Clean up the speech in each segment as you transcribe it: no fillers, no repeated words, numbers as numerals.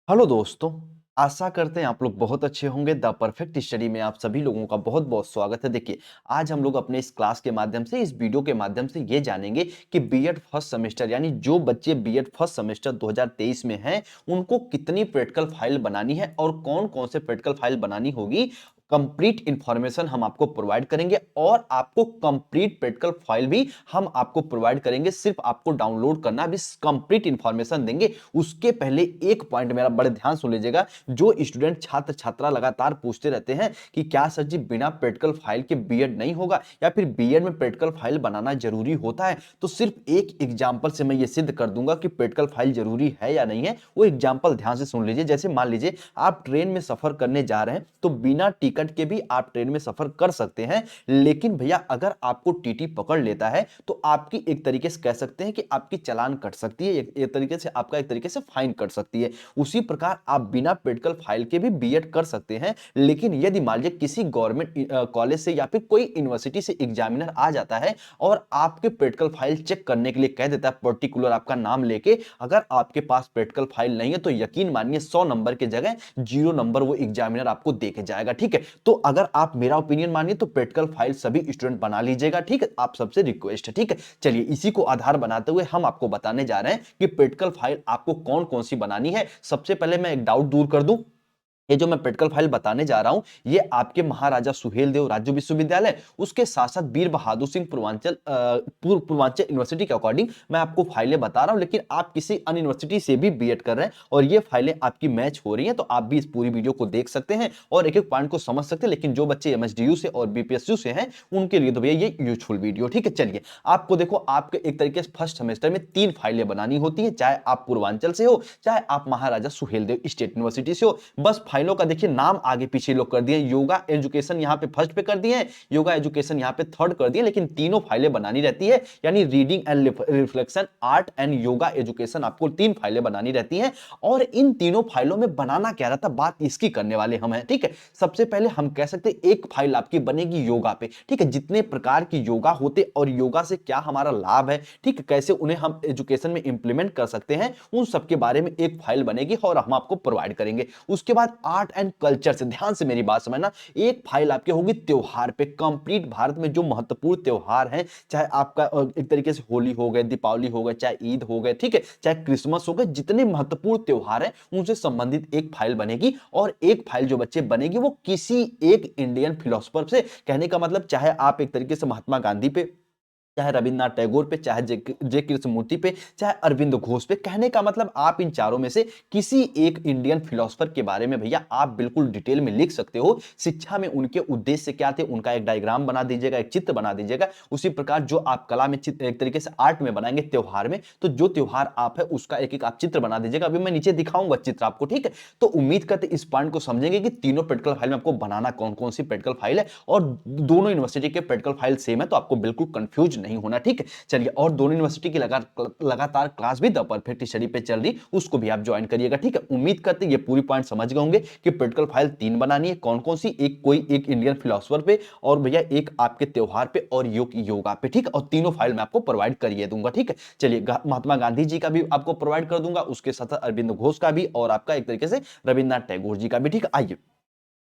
Hello दोस्तों। आशा करते हैं आप लोग बहुत अच्छे होंगे। द परफेक्ट स्टडी में आप सभी लोगों का बहुत बहुत स्वागत है। देखिए, आज हम लोग अपने इस क्लास के माध्यम से, इस वीडियो के माध्यम से ये जानेंगे कि बीएड फर्स्ट सेमेस्टर यानी जो बच्चे बीएड फर्स्ट सेमेस्टर 2023 में हैं उनको कितनी प्रैक्टिकल फाइल बनानी है और कौन कौन से प्रैक्टिकल फाइल बनानी होगी। कंप्लीट इंफॉर्मेशन हम आपको प्रोवाइड करेंगे और आपको कंप्लीट प्रैक्टिकल फाइल भी हम आपको प्रोवाइड करेंगे। सिर्फ आपको डाउनलोड करना, अभी कंप्लीट इंफॉर्मेशन देंगे। उसके पहले एक पॉइंट मेरा बड़े ध्यान सुन लीजिएगा। जो स्टूडेंट छात्र छात्रा लगातार पूछते रहते हैं कि क्या सर जी बिना प्रैक्टिकल फाइल के बीएड नहीं होगा या फिर बीएड में प्रैक्टिकल फाइल बनाना जरूरी होता है, तो सिर्फ एक एग्जांपल से मैं ये सिद्ध कर दूंगा कि प्रैक्टिकल फाइल जरूरी है या नहीं है। वो एग्जांपल ध्यान से सुन लीजिए। जैसे मान लीजिए आप ट्रेन में सफर करने जा रहे हैं तो बिना टिकट के भी आप ट्रेन में सफर कर सकते हैं, लेकिन भैया अगर आपको टीटी पकड़ लेता है तो आपकी एक तरीके से कह सकते हैं कि आपकी चालान कट सकती है, एक तरीके से आपका एक तरीके से फाइन कट सकती है। उसी प्रकार आप बिना प्रैक्टिकल फाइल के भी बीएड कर सकते हैं, लेकिन यदि मान लीजिए किसी गवर्नमेंट कॉलेज से या फिर कोई यूनिवर्सिटी से एग्जामिनर आ जाता है और आपके प्रैक्टिकल फाइल चेक करने के लिए कह देता है पर्टिकुलर आपका नाम लेके, अगर आपके पास प्रैक्टिकल फाइल नहीं है तो यकीन मानिए 100 नंबर की जगह 0 नंबर वो एग्जामिनर आपको देके जाएगा। ठीक है, तो अगर आप मेरा ओपिनियन मानिए तो प्रैक्टिकल फाइल सभी स्टूडेंट बना लीजिएगा। ठीक है, आप सबसे रिक्वेस्ट है। ठीक है, चलिए इसी को आधार बनाते हुए हम आपको बताने जा रहे हैं कि प्रैक्टिकल फाइल आपको कौन कौन सी बनानी है। सबसे पहले मैं एक डाउट दूर कर दूं, ये जो मैं प्रैक्टिकल फाइल बताने जा रहा हूं ये आपके महाराजा सुहेलदेव राज्य विश्वविद्यालय, उसके साथ साथ वीर बहादुर सिंह पूर्वांचल यूनिवर्सिटी के अकॉर्डिंग मैं आपको फाइलें बता रहा हूं। लेकिन आप किसी अन्य यूनिवर्सिटी से भी बीएड कर रहे हैं और ये फाइलें आपकी मैच हो रही हैं तो आप भी इस पूरी वीडियो को देख सकते हैं और एक एक पॉइंट को समझ सकते हैं। लेकिन जो बच्चे एमएसडीयू से और बीपीएसयू से हैं उनके लिए तो भैया ये यूजफुल वीडियो। ठीक है, चलिए आपको देखो, आपके एक तरीके से फर्स्ट सेमेस्टर में 3 फाइलें बनानी होती है, चाहे आप पूर्वांचल से हो चाहे आप महाराजा सुहेलदेव स्टेट यूनिवर्सिटी से हो। बस फाइलों का देखिए नाम आगे पीछे लोग कर दिए, योगा एजुकेशन यहां पे फर्स्ट पे कर दिए हैं, योगा एजुकेशन यहां पे थर्ड कर दिए, लेकिन तीनों फाइलें बनानी रहती है। यानी reading and reflection, art and yoga education, आपको 3 फाइलें बनानी रहती हैं। और इन तीनों फाइलों में बनाना क्या रहता, बात इसकी करने वाले हम हैं। ठीक है, सबसे पहले हम कह सकते हैं एक फाइल आपकी बनेगी योगा पे। ठीक है, जितने प्रकार की योगा होते और योगा से क्या हमारा लाभ है, ठीक है, कैसे उन्हें हम एजुकेशन में इंप्लीमेंट कर सकते हैं, उन सब के बारे में एक फाइल बनेगी और हम आपको प्रोवाइड करेंगे। उसके बाद आर्ट एंड कल्चर से, ध्यान से मेरी बात समझना, एक फाइल आपकी होगी त्योहार पे। कंप्लीट भारत में जो महत्वपूर्ण त्योहार हैं, चाहे आपका एक तरीके से होली हो गए, दीपावली हो गए, चाहे ईद हो गए, ठीक है, चाहे क्रिसमस हो गए, जितने महत्वपूर्ण त्योहार हैं उनसे संबंधित एक फाइल बनेगी। और एक फाइल जो बच्चे बनेगी वो किसी एक इंडियन फिलोसोफर से, कहने का मतलब चाहे आप एक तरीके से महात्मा गांधी पे, चाहे रविन्द्रनाथ टैगोर पे, चाहे जे कृष्णमूर्ति पे, चाहे अरविंद घोष पे, कहने का मतलब आप इन चारों में से किसी एक इंडियन फिलोसोफर के बारे में भैया आप बिल्कुल डिटेल में लिख सकते हो। शिक्षा में उनके उद्देश्य क्या थे, उनका एक डायग्राम बना दीजिएगा, एक चित्र बना दीजिएगा। उसी प्रकार जो आप कला में चित्र एक तरीके से आर्ट में बनाएंगे त्योहार में, तो जो त्योहार आप है उसका एक एक आप चित्र बना दीजिएगा। अभी मैं नीचे दिखाऊंगा चित्र आपको। ठीक है, तो उम्मीद करते इस पॉइंट को समझेंगे कि तीनों प्रैक्टिकल फाइल में आपको बनाना कौन कौन सी प्रैक्टिकल फाइल है, और दोनों यूनिवर्सिटी के प्रैक्टिकल फाइल सेम है तो आपको बिल्कुल कंफ्यूज नहीं होना। ठीक है, चलिए, और दोनों यूनिवर्सिटी की लगातार क्लास भी द परफेक्ट स्टडी पे चल रही, उसको भी आप ज्वाइन करिएगा। ठीक है, उम्मीद करते हैं ये पूरी पॉइंट समझ गए होंगे कि प्रैक्टिकल फाइल 3 बनानी है, कौन कौन सी, एक कोई एक इंडियन फिलोसोफर पे, और भैया एक आपके त्योहार पे और योगा पे। ठीक है, और तीनों फाइल मैं आपको प्रोवाइड करिए दूंगा। ठीक है, चलिए, महात्मा गांधी जी का भी आपको प्रोवाइड कर दूंगा, उसके साथ अरविंद घोष का भी, और आपका एक तरीके से रविन्द्रनाथ टैगोर जी का भी। ठीक है, आइए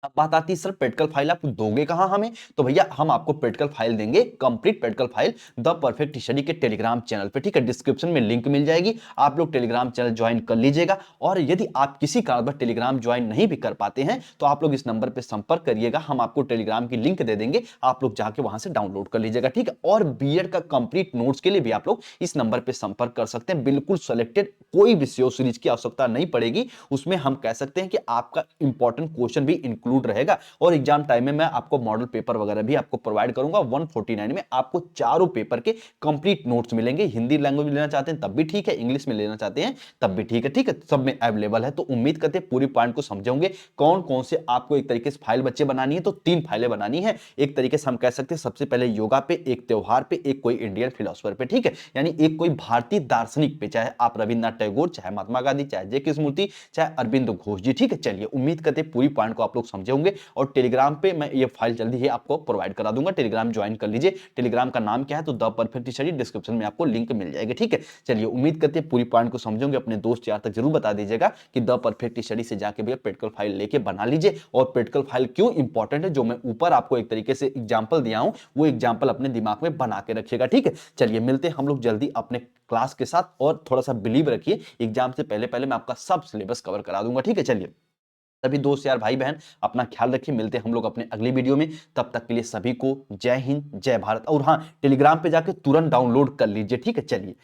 अब बात आती है सर प्रैक्टिकल फाइल आप दोगे कहां हमें, तो भैया हम आपको प्रैक्टिकल फाइल देंगे, complete practical file the perfect study के टेलीग्राम चैनल पे। ठीक है, डिस्क्रिप्शन में लिंक मिल जाएगी, आप लोग टेलीग्राम चैनल ज्वाइन कर लीजिएगा। और यदि आप किसी कारणवश टेलीग्राम ज्वाइन नहीं भी कर पाते हैं तो आप लोग इस नंबर पर संपर्क करिएगा, हम आपको टेलीग्राम की लिंक दे देंगे, आप लोग जाके वहां से डाउनलोड कर लीजिएगा। ठीक है, और बीएड का कंप्लीट नोट्स के लिए भी आप लोग इस नंबर पर संपर्क कर सकते हैं। बिल्कुल सेलेक्टेड कोई भी सीओ सीरीज की आवश्यकता नहीं पड़ेगी, उसमें हम कह सकते हैं कि आपका इंपॉर्टेंट क्वेश्चन भी इंक्लूड रहेगा। और एग्जाम टाइम में मैं आपको मॉडल पेपर वगैरह भी आपको प्रोवाइड करूंगा। 149 में आपको चारों पेपर के कंप्लीट नोट्स मिलेंगे। हिंदी लैंग्वेज में लेना चाहते हैं तब भी ठीक है, इंग्लिश में लेना चाहते हैं तब भी ठीक है। ठीक है, सब में अवेलेबल है। तो उम्मीद करते हैं पूरी पॉइंट को समझोगे, कौन कौन से आपको एक तरीके से फाइल बच्चे बनानी है, तो 3 फाइलें बनानी है। एक तरीके से हम कह सकते हैं सबसे पहले योगा पे, एक त्योहार पे, एक कोई इंडियन फिलोसोफर पे। ठीक है, यानी एक कोई भारतीय दार्शनिक पे, चाहे आप रविन्द्रनाथ टैगोर, चाहे महात्मा गांधी, चाहे जे कृष्णमूर्ति, चाहे अरविंद घोष जी। ठीक है, चलिए उम्मीद करते हैं पूरी पॉइंट को आप लोग समझे होंगे। और टेलीग्राम पे मैं ये फाइल जल्दी ही आपको प्रोवाइड करा दूंगा, टेलीग्राम ज्वाइन कर लीजिए। टेलीग्राम का नाम क्या है, तो द परफेक्ट स्टडी, डिस्क्रिप्शन में आपको लिंक मिल जाएगी, ठीक है। चलिए, उम्मीद करते हैं पूरी पॉइंट को समझोगे, अपने दोस्त यार तक जरूर बता दीजिएगा कि द परफेक्ट स्टडी से जाके भैया प्रैक्टिकल फाइल लेके बना लीजिए। और प्रैक्टिकल फाइल क्यों इंपॉर्टेंट है, जो मैं ऊपर आपको एक तरीके से एग्जाम्पल दिया हूं, वो एग्जाम्पल अपने दिमाग में बना के रखिएगा, ठीक है। चलिए, मिलते हैं हम लोग जल्दी अपने क्लास के साथ, और थोड़ा सा बिलीव रखिए, एग्जाम से पहले पहले मैं आपका सब सिलेबस कवर करा दूंगा, ठीक है। चलिए, सभी दोस्त यार, भाई बहन, अपना ख्याल रखिए, मिलते हैं हम लोग अपने अगली वीडियो में। तब तक के लिए सभी को जय हिंद, जय भारत। और हाँ, टेलीग्राम पे जाके तुरंत डाउनलोड कर लीजिए, ठीक है। चलिए।